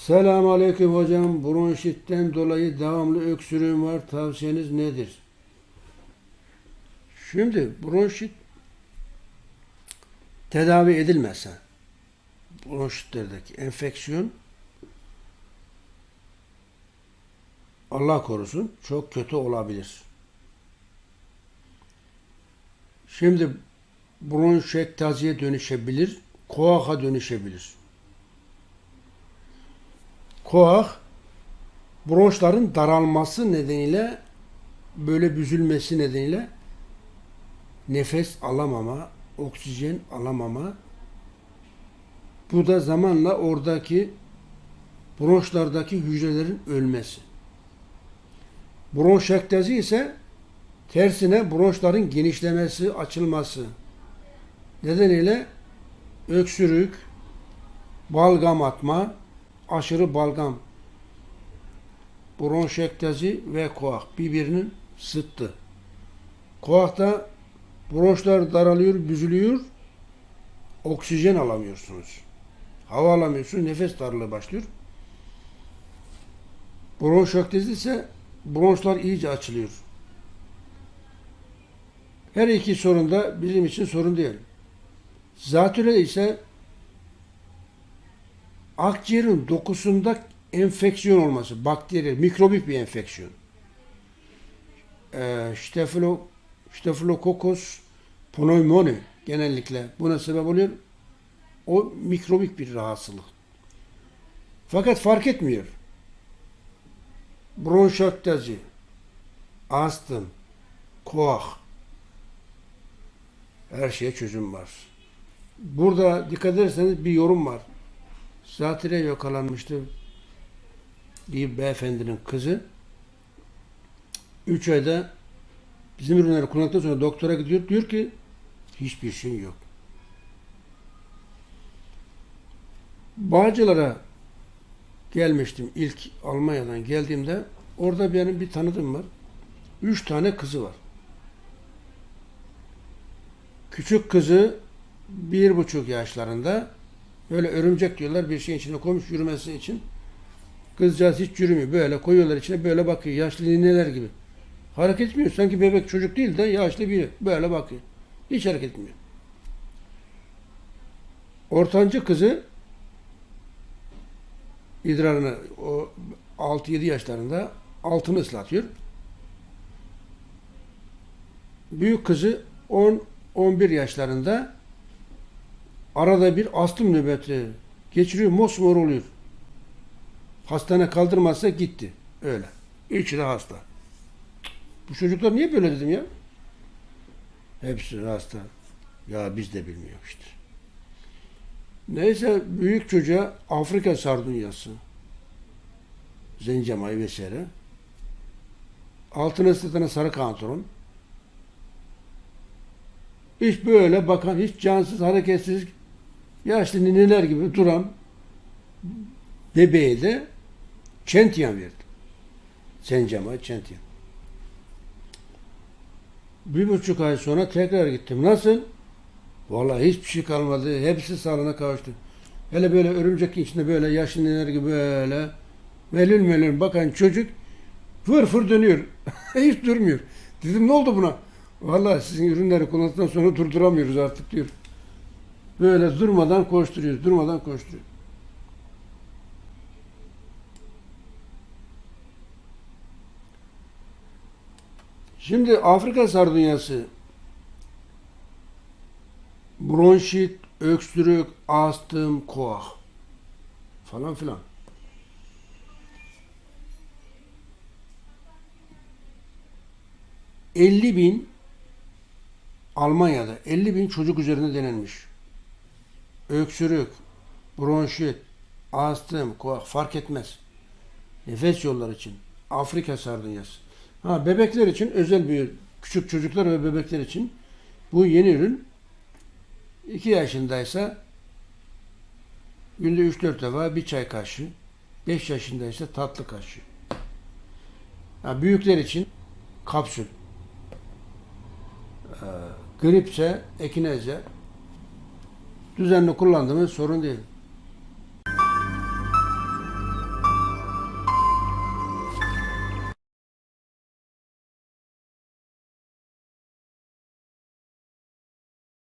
Selamünaleyküm hocam. Bronşitten dolayı devamlı öksürüğüm var. Tavsiyeniz nedir? Şimdi bronşit tedavi edilmezse bronşitlerdeki enfeksiyon Allah korusun çok kötü olabilir. Şimdi bronşektaziye dönüşebilir, koaha dönüşebilir. Koah, bronşların daralması nedeniyle, böyle büzülmesi nedeniyle nefes alamama, oksijen alamama. Bu da zamanla oradaki bronşlardaki hücrelerin ölmesi. Bronşektazi ise tersine bronşların genişlemesi, açılması nedeniyle öksürük, balgam atma, aşırı balgam, bronşektazi ve koah birbirinin zıttı. Koahta bronşlar daralıyor, büzülüyor, oksijen alamıyorsunuz. Hava alamıyorsunuz, nefes darlığı başlıyor. Bronşektazi ise bronşlar iyice açılıyor. Her iki sorun da bizim için sorun değil. Zatürre ise akciğerin dokusunda enfeksiyon olması, bakteri, mikrobik bir enfeksiyon. Staphylococcus pneumoniae genellikle buna sebep oluyor. O mikrobik bir rahatsızlık. Fakat fark etmiyor. Bronşektazi, astım, koah, her şeye çözüm var. Burada dikkat ederseniz bir yorum var. Zatürre yakalanmıştı bir beyefendinin kızı. 3 ayda bizim ürünleri kullandıktan sonra doktora gidiyor. Diyor ki hiçbir şey yok. Bağcılar'a gelmiştim ilk Almanya'dan geldiğimde. Orada benim bir tanıdığım var. 3 tane kızı var. Küçük kızı 1,5 yaşlarında, böyle örümcek diyorlar, bir şeyin içine koymuş yürümesi için. Kızcağız hiç yürümüyor. Böyle koyuyorlar içine, böyle bakıyor. Yaşlı nineler gibi. Hareket etmiyor. Sanki bebek çocuk değil de yaşlı biri. Böyle bakıyor. Hiç hareket etmiyor. Ortancı kızı idrarını o 6-7 yaşlarında altını ıslatıyor. Büyük kızı 10-11 yaşlarında arada bir astım nöbeti geçiriyor, mosmor oluyor. Hastane kaldırmazsa gitti. Öyle. İçi de hasta. Bu çocuklar niye böyle dedim ya? Hepsi hasta. Ya biz de bilmiyoruz işte. Neyse büyük çocuğa Afrika sardunyası, zencefil vesaire. Altına ıslatana sarı kantaron. Hiç böyle bakan, hiç cansız, hareketsiz, yaşlı nineler gibi duran bebeğe de Çentiyan verdi. Zencefil, Çentiyan. 1,5 ay sonra tekrar gittim. Nasıl? Vallahi hiçbir şey kalmadı. Hepsi sağlığına kavuştu. Hele böyle örümcek içinde böyle yaşlı nineler gibi böyle melül melül bakan çocuk fır fır dönüyor. Hiç durmuyor. Dedim ne oldu buna? Vallahi sizin ürünleri kullandıktan sonra durduramıyoruz artık diyor. Böyle durmadan koşturuyoruz, durmadan koşturuyoruz. Şimdi Afrika sardunyası, bronşit, öksürük, astım, koah falan filan. 50.000 Almanya'da 50.000 çocuk üzerinde denenmiş. Öksürük, bronşit, astım, koah fark etmez. Nefes yolları için Afrika sardunyası. Bebekler için özel bir, küçük çocuklar ve bebekler için bu yeni ürün. 2 yaşındaysa günde 3-4 defa bir çay kaşığı, 5 yaşındaysa tatlı kaşığı. Büyükler için kapsül. Gripse, ekineze düzenli kullandığımız sorun değil.